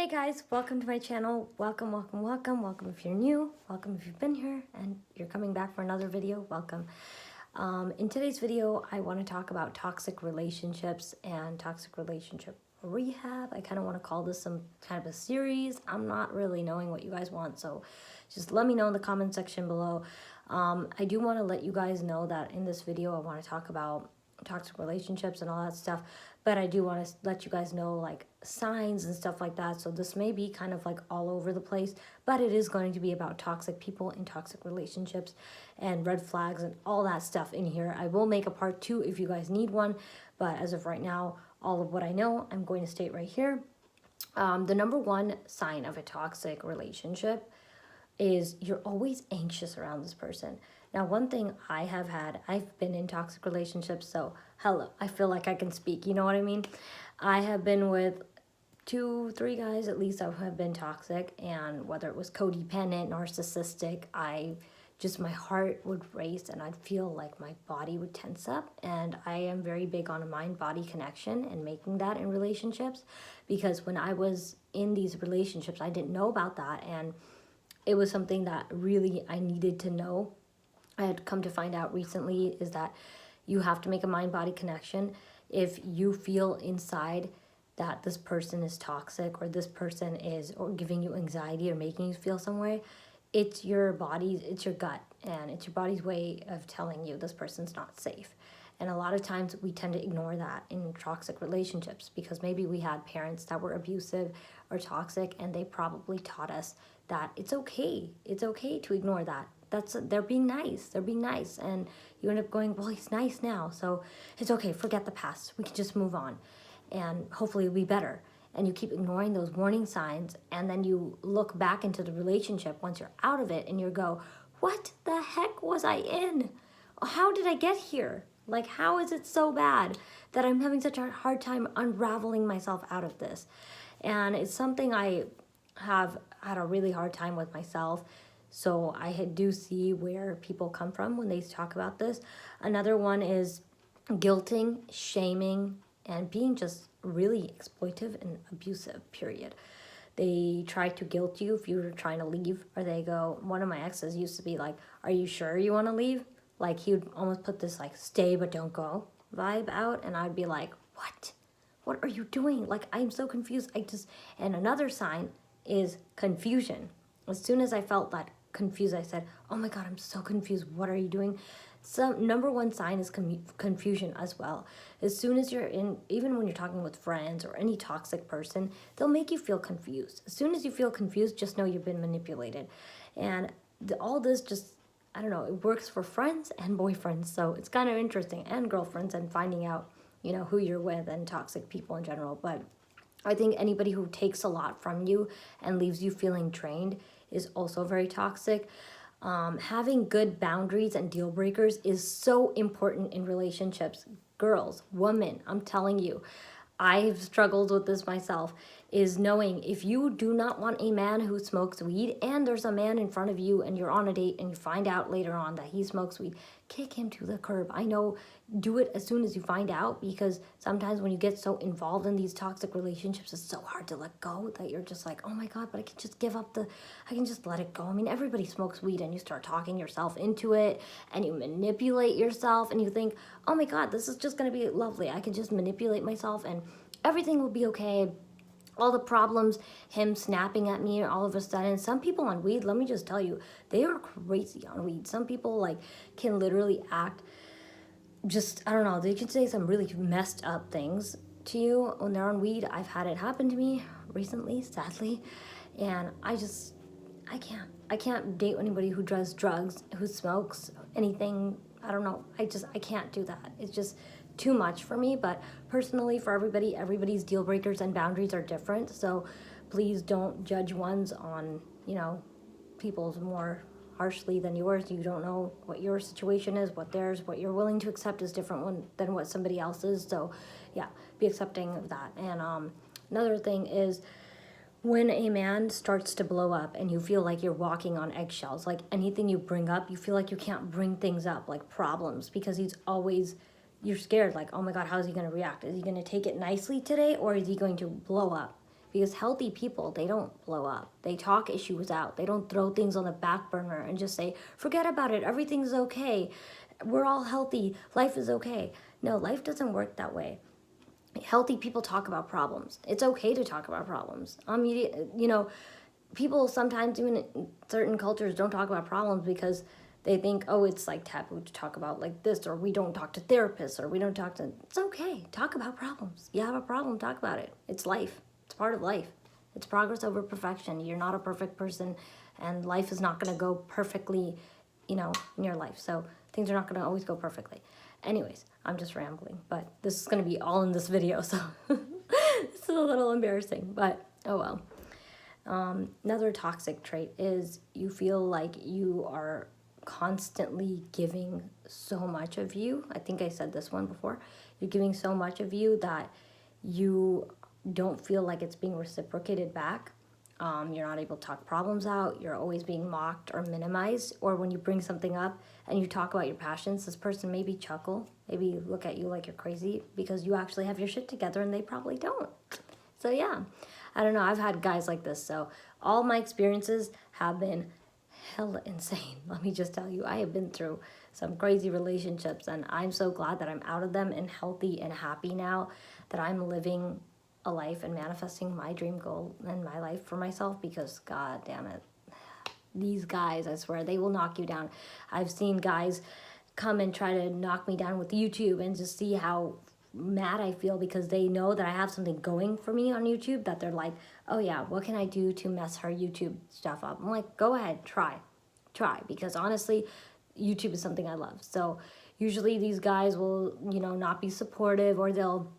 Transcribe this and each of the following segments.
Hey guys, welcome to my channel. Welcome if you're new, welcome if you've been here and you're coming back for another video, welcome. In today's video, I want to talk about toxic relationships and toxic relationship rehab. I kind of want to call this some kind of a series. I'm not really knowing what you guys want, so just let me know in the comment section below. I do want to let you guys know that in this video, I want to talk about toxic relationships and all that stuff, but I do want to let you guys know like signs and stuff like that. So this may be kind of like all over the place, but it is going to be about toxic people and toxic relationships and red flags and all that stuff in here. I will make a part 2 if you guys need one, but as of right now, all of what I know, I'm going to state right here. The number one sign of a toxic relationship is you're always anxious around this person. Now, one thing I've been in toxic relationships, so hello, I feel like I can speak, you know what I mean? I have been with 2-3 guys at least that have been toxic, and whether it was codependent, narcissistic, my heart would race and I'd feel like my body would tense up. And I am very big on a mind-body connection and making that in relationships, because when I was in these relationships, I didn't know about that, and it was something that really I needed to know. I had come to find out recently is that you have to make a mind-body connection. If you feel inside that this person is toxic or this person is or giving you anxiety or making you feel some way, it's your body's, it's your gut, and it's your body's way of telling you this person's not safe. And a lot of times we tend to ignore that in toxic relationships because maybe we had parents that were abusive or toxic, and they probably taught us that it's okay to ignore that. They're being nice, and you end up going, well, he's nice now, so it's okay, forget the past, we can just move on and hopefully it'll be better. And you keep ignoring those warning signs, and then you look back into the relationship once you're out of it and you go, what the heck was I in? How did I get here? Like, how is it so bad that I'm having such a hard time unraveling myself out of this? And it's something I have had a really hard time with myself. So I do see where people come from when they talk about this. Another one is guilting, shaming, and being just really exploitive and abusive, period. They try to guilt you if you're trying to leave, or they go, one of my exes used to be like, are you sure you want to leave? Like, he would almost put this like stay but don't go vibe out, and I'd be like, what are you doing? Like, I'm so confused. And another sign is confusion. As soon as I felt that confused, I said, oh my God, I'm so confused. What are you doing? So number one sign is confusion as well. As soon as you're in, even when you're talking with friends or any toxic person, they'll make you feel confused. As soon as you feel confused, just know you've been manipulated. And all this just, I don't know, it works for friends and boyfriends. So it's kind of interesting, and girlfriends, and finding out, you know, who you're with and toxic people in general. But I think anybody who takes a lot from you and leaves you feeling drained is also very toxic. Having good boundaries and deal breakers is so important in relationships. Girls, women, I'm telling you, I've struggled with this myself, is knowing if you do not want a man who smokes weed, and there's a man in front of you and you're on a date and you find out later on that he smokes weed, kick him to the curb. I know, do it as soon as you find out, because sometimes when you get so involved in these toxic relationships, it's so hard to let go that you're just like, oh my God, but I can just I can just let it go. I mean, everybody smokes weed, and you start talking yourself into it and you manipulate yourself and you think, oh my God, this is just gonna be lovely. I can just manipulate myself and everything will be okay. All the problems, him snapping at me all of a sudden. Some people on weed, let me just tell you, they are crazy on weed. Some people like can literally act just, I don't know, they can say some really messed up things to you when they're on weed. I've had it happen to me recently, sadly, and I can't date anybody who does drugs, who smokes anything. I don't know, I can't do that. It's just too much for me. But personally, for everybody's deal breakers and boundaries are different, so please don't judge ones on, you know, people's more harshly than yours. You don't know what your situation is, what you're willing to accept is different than what somebody else's. So yeah, be accepting of that. And another thing is when a man starts to blow up and you feel like you're walking on eggshells, like anything you bring up, you feel like you can't bring things up, like problems, because you're scared, like, oh my God, how is he going to react? Is he going to take it nicely today, or is he going to blow up? because healthy people, they don't blow up. They talk issues out. They don't throw things on the back burner and just say, forget about it, everything's okay, we're all healthy, life is okay. No, life doesn't work that way. Healthy people talk about problems. It's okay to talk about problems. You know, people sometimes, even in certain cultures, don't talk about problems because they think, oh, it's like taboo to talk about like this, or we don't talk to therapists, or we don't talk to. It's okay. Talk about problems. You have a problem, talk about it. It's life. It's part of life. It's progress over perfection. You're not a perfect person, and life is not going to go perfectly, you know, in your life. So things are not going to always go perfectly. Anyways, I'm just rambling, but this is going to be all in this video, so this is a little embarrassing, but oh well. Another toxic trait is you feel like you are constantly giving so much of you. I think I said this one before. You're giving so much of you that you don't feel like it's being reciprocated back. You're not able to talk problems out. You're always being mocked or minimized. Or when you bring something up and you talk about your passions, this person maybe chuckle, maybe look at you like you're crazy because you actually have your shit together and they probably don't. So yeah, I don't know. I've had guys like this. So all my experiences have been hella insane. Let me just tell you, I have been through some crazy relationships, and I'm so glad that I'm out of them and healthy and happy now, that I'm living a life and manifesting my dream goal in my life for myself, because god damn it, these guys, I swear, they will knock you down. I've seen guys come and try to knock me down with YouTube and just see how mad I feel because they know that I have something going for me on YouTube, that they're like, oh yeah, what can I do to mess her YouTube stuff up? I'm like, go ahead, try, because honestly, YouTube is something I love. So usually these guys will, you know, not be supportive, or they'll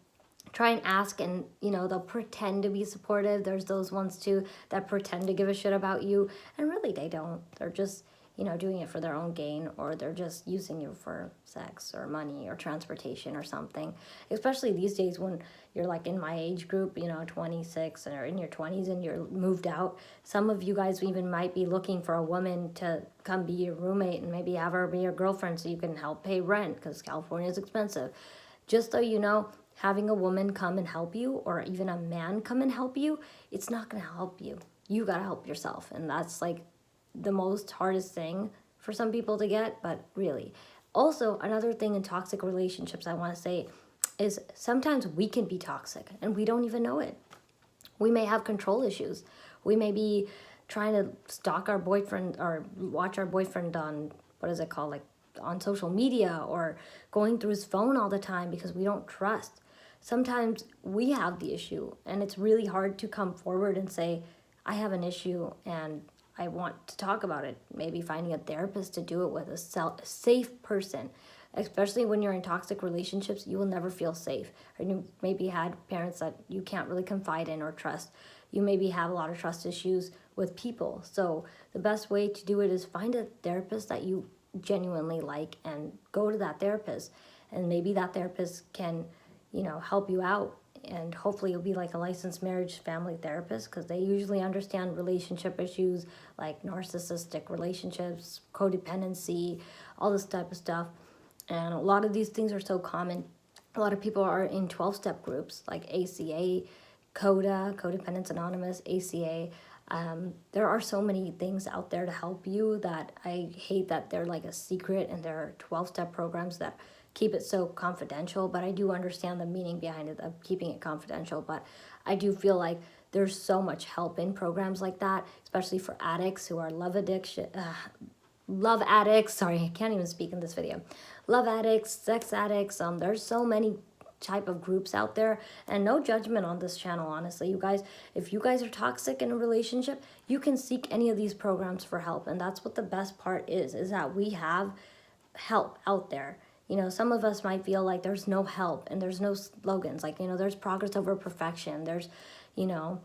try and ask, and you know, they'll pretend to be supportive. There's those ones too that pretend to give a shit about you, and really they don't. They're just, you know, doing it for their own gain, or they're just using you for sex or money or transportation or something. Especially these days when you're like in my age group, you know, 26 or in your 20s and you're moved out. Some of you guys even might be looking for a woman to come be your roommate and maybe have her be your girlfriend so you can help pay rent, because California is expensive. Just so you know, having a woman come and help you, or even a man come and help you, it's not going to help you. You got to help yourself. And that's like the most hardest thing for some people to get, but really. Also, another thing in toxic relationships I want to say is sometimes we can be toxic and we don't even know it. We may have control issues. We may be trying to stalk our boyfriend or watch our boyfriend on, what is it called, like on social media, or going through his phone all the time because we don't trust. Sometimes we have the issue, and it's really hard to come forward and say, I have an issue and I want to talk about it. Maybe finding a therapist to do it with, a safe person. Especially when you're in toxic relationships, you will never feel safe. Or you maybe had parents that you can't really confide in or trust. You maybe have a lot of trust issues with people. So the best way to do it is find a therapist that you genuinely like and go to that therapist. And maybe that therapist can, you know, help you out. And hopefully it'll be like a licensed marriage family therapist, because they usually understand relationship issues like narcissistic relationships, codependency, all this type of stuff. And a lot of these things are so common. A lot of people are in 12-step groups like ACA, CODA, Codependence Anonymous, ACA. There are so many things out there to help you that I hate that they're like a secret, and there are 12-step programs that keep it so confidential, but I do understand the meaning behind it of keeping it confidential. But I do feel like there's so much help in programs like that, especially for addicts who are love addicts, sorry, I can't even speak in this video. Love addicts, sex addicts, there's so many type of groups out there, and no judgment on this channel, honestly. You guys, if you guys are toxic in a relationship, you can seek any of these programs for help, and that's what the best part is that we have help out there. You know, some of us might feel like there's no help and there's no slogans, like, you know, there's progress over perfection, there's, you know,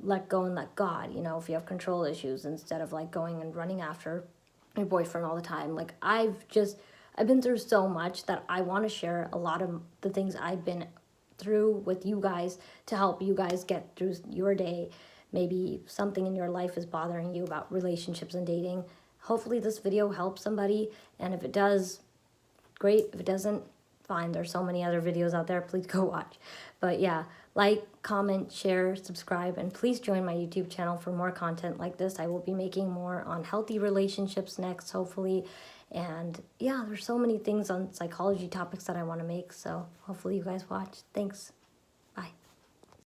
let go and let God, you know, if you have control issues, instead of like going and running after your boyfriend all the time. Like I've been through so much that I want to share a lot of the things I've been through with you guys to help you guys get through your day. Maybe something in your life is bothering you about relationships and dating. Hopefully this video helps somebody, and if it does, great. If it doesn't, fine. There's so many other videos out there. Please go watch. But yeah, like, comment, share, subscribe, and please join my YouTube channel for more content like this. I will be making more on healthy relationships next, hopefully. And yeah, there's so many things on psychology topics that I want to make, so hopefully you guys watch. Thanks. Bye.